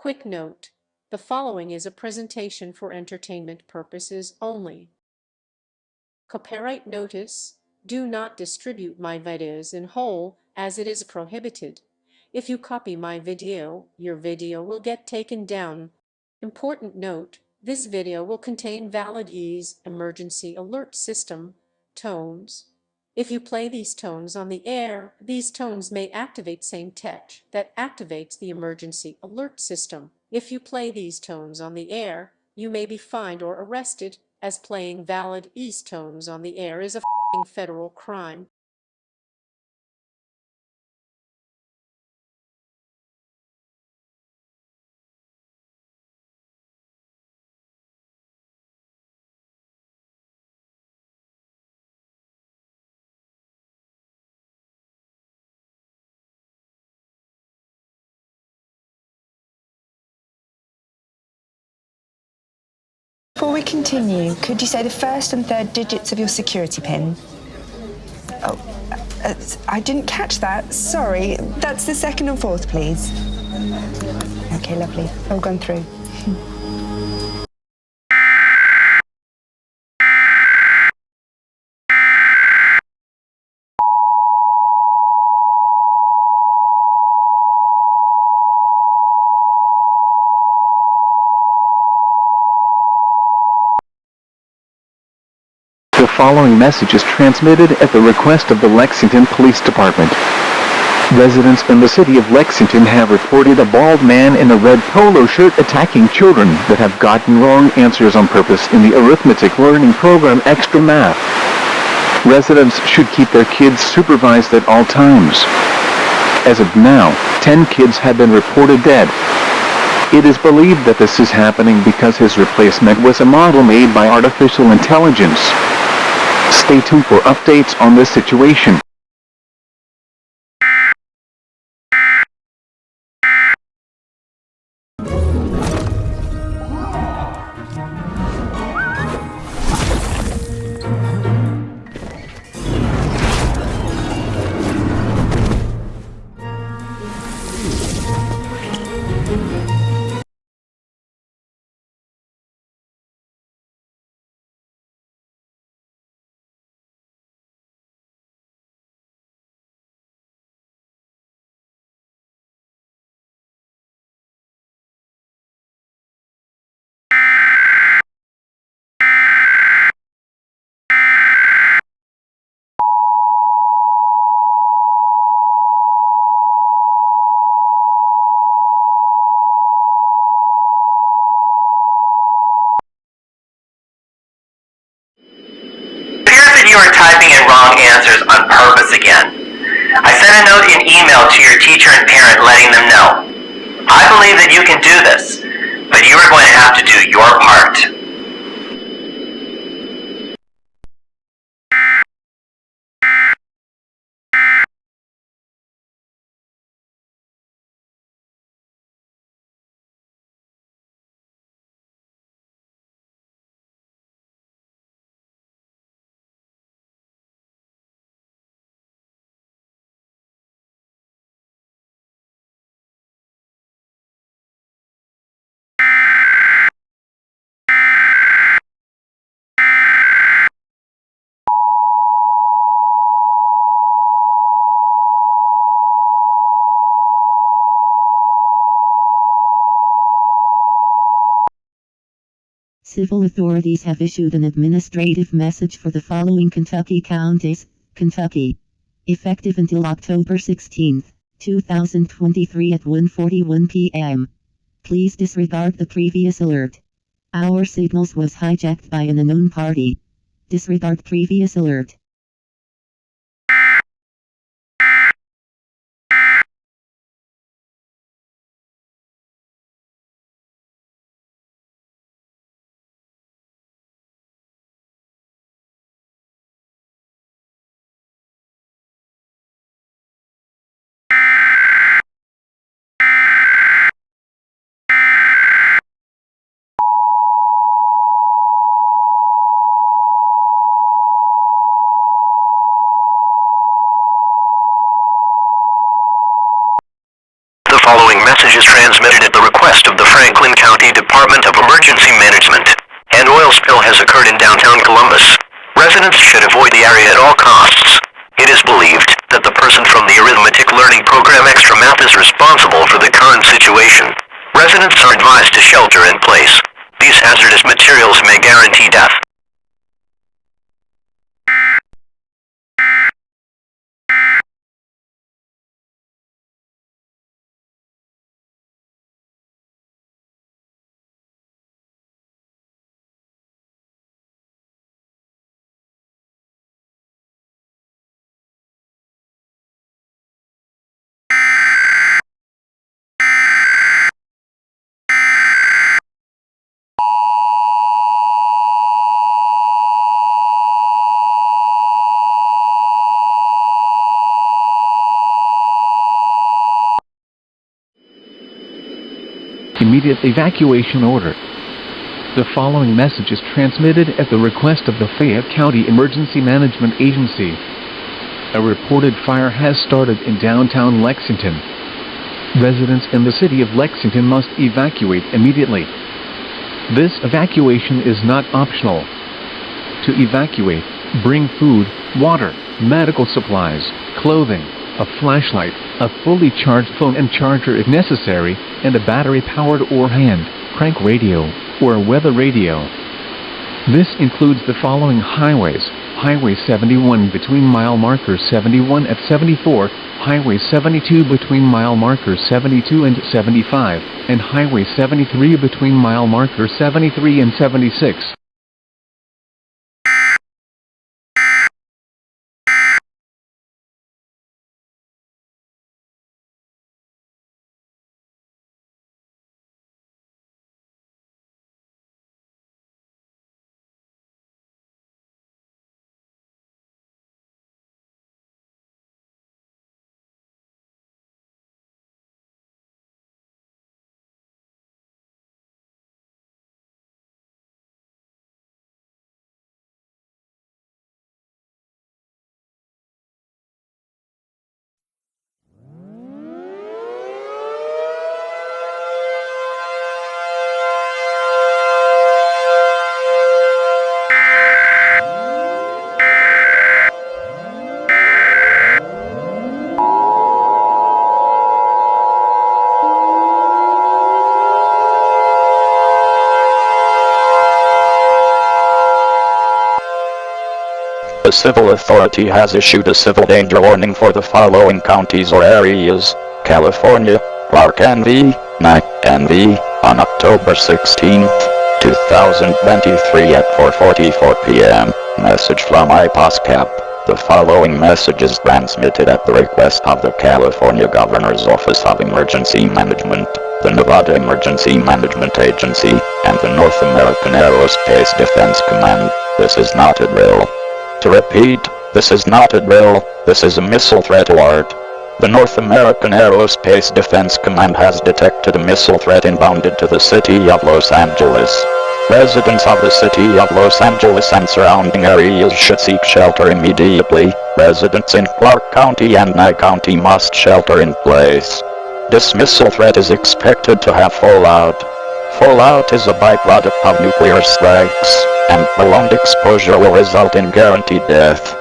Quick note: the following is a presentation for entertainment purposes only. Copyright notice: do not distribute my videos in whole, as it is prohibited. If you copy my video, your video will get taken down. Important note: this video will contain valid EAS emergency alert system tones. If you play these tones on the air, these tones may activate same tech that activates the emergency alert system. If you play these tones on the air, you may be fined or arrested, as playing valid EAS tones on the air is a federal crime. Before we continue, could you say the first and third digits of your security pin? Oh, I didn't catch that. Sorry. That's the second and fourth, please. Okay, lovely. All gone through. The following message is transmitted at the request of the Lexington Police Department. Residents in the city of Lexington have reported a bald man in a red polo shirt attacking children that have gotten wrong answers on purpose in the arithmetic learning program XtraMath. Residents should keep their kids supervised at all times. As of now, 10 kids have been reported dead. It is believed that this is happening because his replacement was a model made by artificial intelligence. Stay tuned for updates on this situation. You are typing in wrong answers on purpose again. I sent a note in email to your teacher and parent letting them know. I believe that you can do this, but you are going to have to do your part. Civil authorities have issued an administrative message for the following Kentucky counties, Kentucky. Effective until October 16, 2023 at 1:41 p.m. Please disregard the previous alert. Our signals was hijacked by an unknown party. Disregard previous alert. The following message is transmitted at the request of the emergency management. An oil spill has occurred in downtown Columbus. Residents should avoid the area at all costs. It is believed that the person from the arithmetic learning program XtraMath is responsible for the current situation. Residents are advised to shelter in place. These hazardous materials may guarantee death. Immediate evacuation order. The following message is transmitted at the request of the Fayette County Emergency Management Agency. A reported fire has started in downtown Lexington. Residents in the city of Lexington must evacuate immediately. This evacuation is not optional. To evacuate, bring food, water, medical supplies, clothing, a flashlight, a fully charged phone and charger if necessary, and a battery-powered or hand, crank radio, or a weather radio. This includes the following highways: Highway 71 between mile markers 71 at 74, Highway 72 between mile markers 72 and 75, and Highway 73 between mile markers 73 and 76. The civil authority has issued a civil danger warning for the following counties or areas: California, Clark NV, Knight NV, on October 16, 2023 at 4:44 p.m. Message from IPOSCAP. The following message is transmitted at the request of the California Governor's Office of Emergency Management, the Nevada Emergency Management Agency, and the North American Aerospace Defense Command. This is not a drill. To repeat, this is not a drill, this is a missile threat alert. The North American Aerospace Defense Command has detected a missile threat inbounded to the city of Los Angeles. Residents of the city of Los Angeles and surrounding areas should seek shelter immediately. Residents in Clark County and Nye County must shelter in place. This missile threat is expected to have fallout. Fallout is a byproduct of nuclear strikes, and prolonged exposure will result in guaranteed death.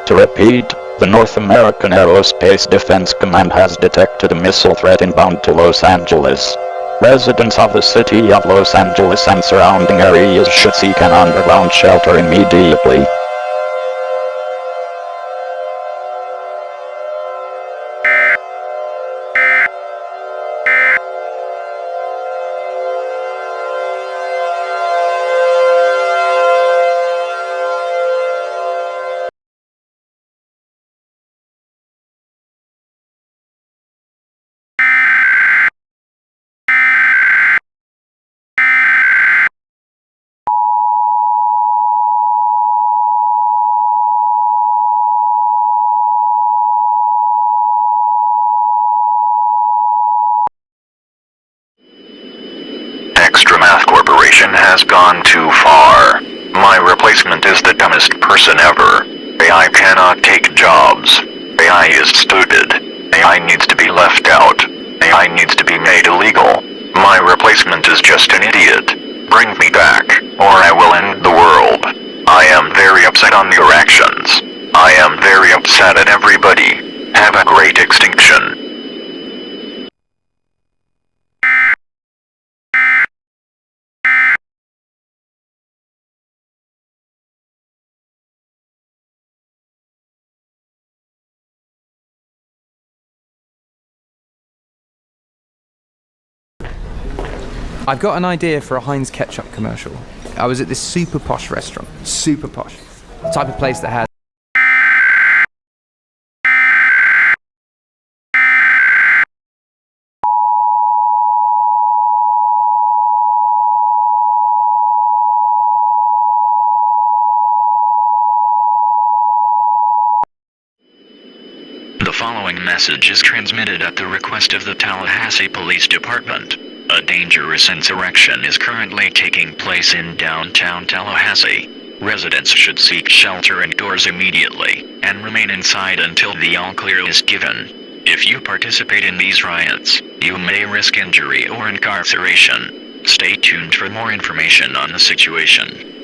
To repeat, the North American Aerospace Defense Command has detected a missile threat inbound to Los Angeles. Residents of the city of Los Angeles and surrounding areas should seek an underground shelter immediately. XtraMath Corporation has gone too far. My replacement is the dumbest person ever. AI cannot take jobs. AI is stupid. AI needs to be left out. AI needs to be made illegal. My replacement is just an idiot. bring me back, or I will end the world. I am very upset on your actions. I am very upset at everybody. Have a great extinction. I've got an idea for a Heinz ketchup commercial. I was at this super posh restaurant. Super posh. The type of place that has The following message is transmitted at the request of the Tallahassee Police Department. A dangerous insurrection is currently taking place in downtown Tallahassee. Residents should seek shelter indoors immediately, and remain inside until the all-clear is given. If you participate in these riots, you may risk injury or incarceration. Stay tuned for more information on the situation.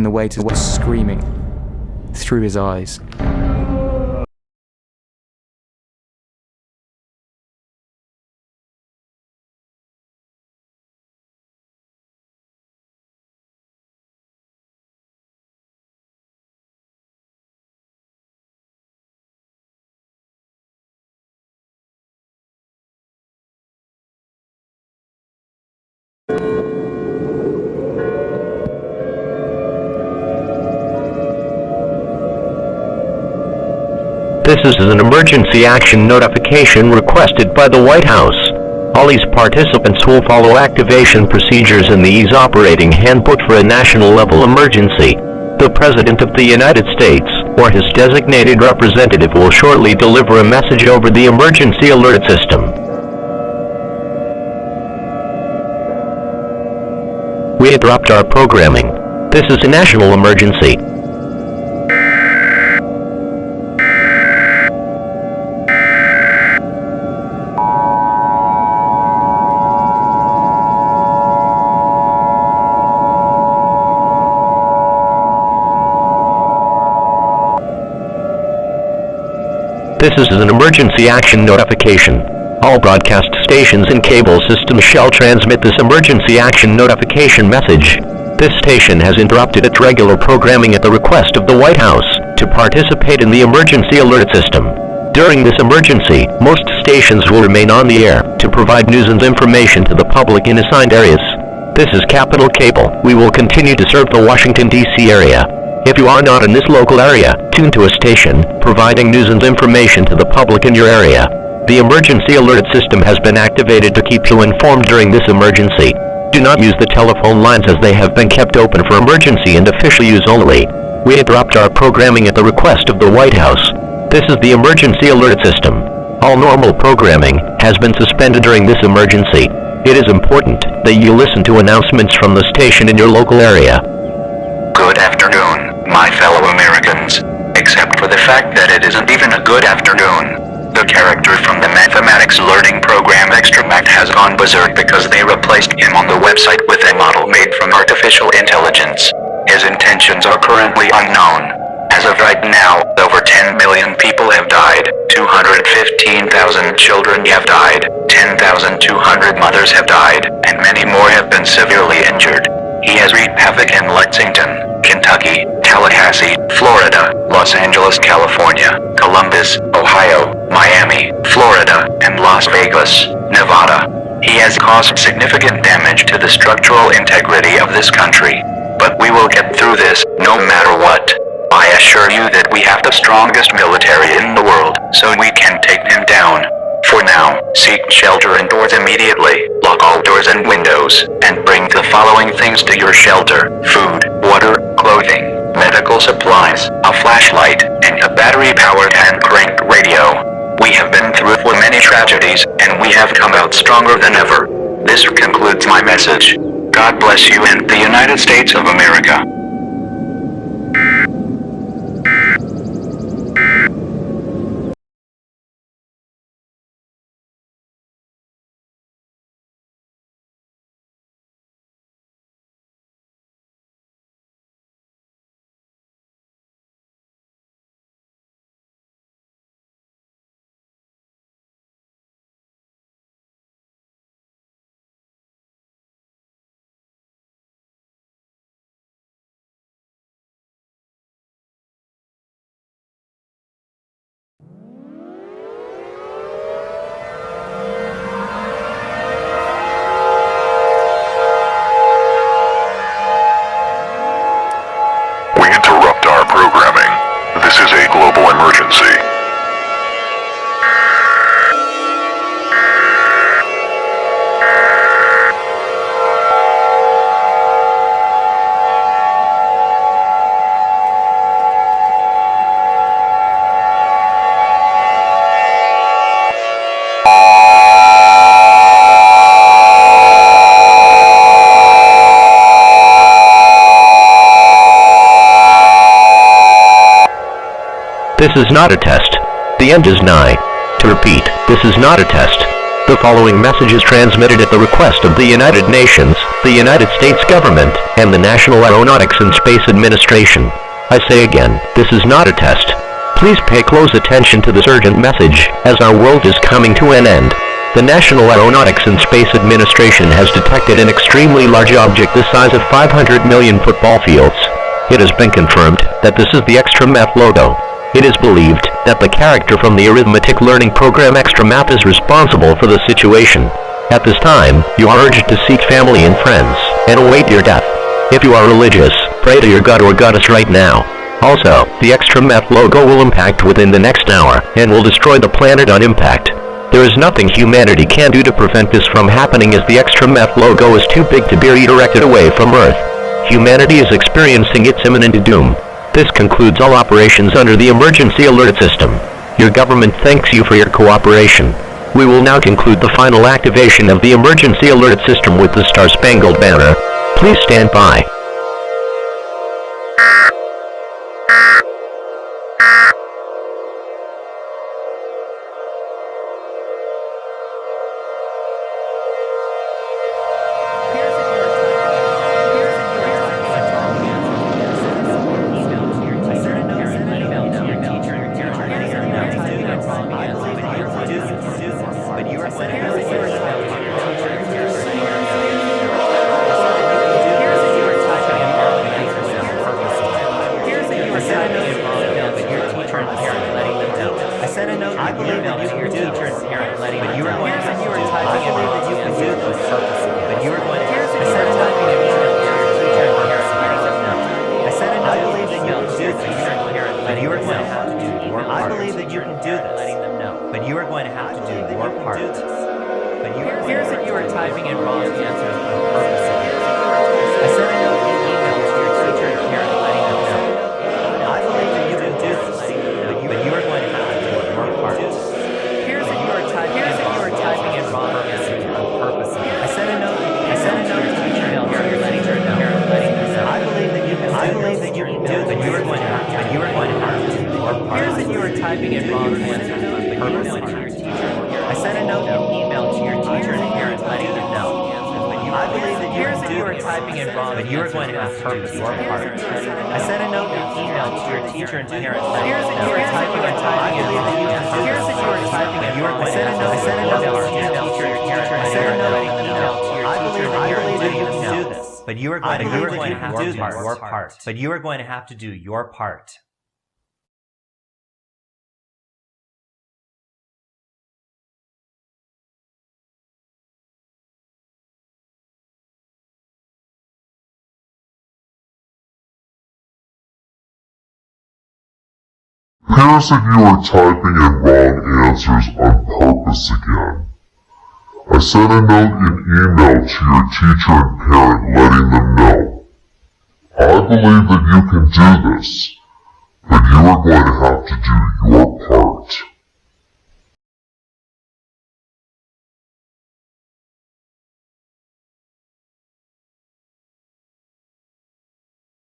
in the waiter was screaming through his eyes. This is an emergency action notification requested by the White House. All EAS participants will follow activation procedures in the EAS Operating Handbook for a national level emergency. The President of the United States, or his designated representative, will shortly deliver a message over the emergency alert system. We interrupt our programming. This is a national emergency. This is an emergency action notification. All broadcast stations and cable systems shall transmit this emergency action notification message. This station has interrupted its regular programming at the request of the White House to participate in the emergency alert system. During this emergency, most stations will remain on the air to provide news and information to the public in assigned areas. This is Capital Cable. We will continue to serve the Washington, D.C. area. If you are not in this local area, tune to a station providing news and information to the public in your area. The emergency alert system has been activated to keep you informed during this emergency. Do not use the telephone lines as they have been kept open for emergency and official use only. We interrupt our programming at the request of the White House. This is the emergency alert system. All normal programming has been suspended during this emergency. It is important that you listen to announcements from the station in your local area. Good afternoon, my fellow Americans. Except for the fact that it isn't even a good afternoon. The character from the mathematics learning program XtraMath has gone berserk because they replaced him on the website with a model made from artificial intelligence. His intentions are currently unknown. As of right now, over 10 million people have died, 215,000 children have died, 10,200 mothers have died, and many more have been severely injured. He has wreaked havoc in Lexington, Kentucky, Tallahassee, Florida, Los Angeles, California, Columbus, Ohio, Miami, Florida, and Las Vegas, Nevada. He has caused significant damage to the structural integrity of this country. But we will get through this, no matter what. I assure you that we have the strongest military in the world, so we can take him down. For now, seek shelter indoors immediately, lock all doors and windows, and bring the following things to your shelter: food, water, clothing, medical supplies, a flashlight, and a battery-powered hand-cranked radio. We have been through many tragedies, and we have come out stronger than ever. This concludes my message. God bless you and the United States of America. emergency. This is not a test. The end is nigh. To repeat, this is not a test. The following message is transmitted at the request of the United Nations, the United States government, and the National Aeronautics and Space Administration. I say again, this is not a test. Please pay close attention to this urgent message, as our world is coming to an end. The National Aeronautics and Space Administration has detected an extremely large object the size of 500 million football fields. It has been confirmed that this is the XtraMath logo. It is believed that the character from the arithmetic learning program XtraMath is responsible for the situation. At this time, you are urged to seek family and friends, and await your death. If you are religious, pray to your god or goddess right now. Also, the XtraMath logo will impact within the next hour, and will destroy the planet on impact. There is nothing humanity can do to prevent this from happening, as the XtraMath logo is too big to be redirected away from Earth. Humanity is experiencing its imminent doom. This concludes all operations under the emergency alert system. Your government thanks you for your cooperation. We will now conclude the final activation of the emergency alert system with the Star-Spangled Banner. Please stand by. But you are going to have to do your part. Pearson, you are typing in wrong answers on purpose again. I sent a note in email to your teacher and parent letting them know. I believe that you can do this, but you are going to have to do your part.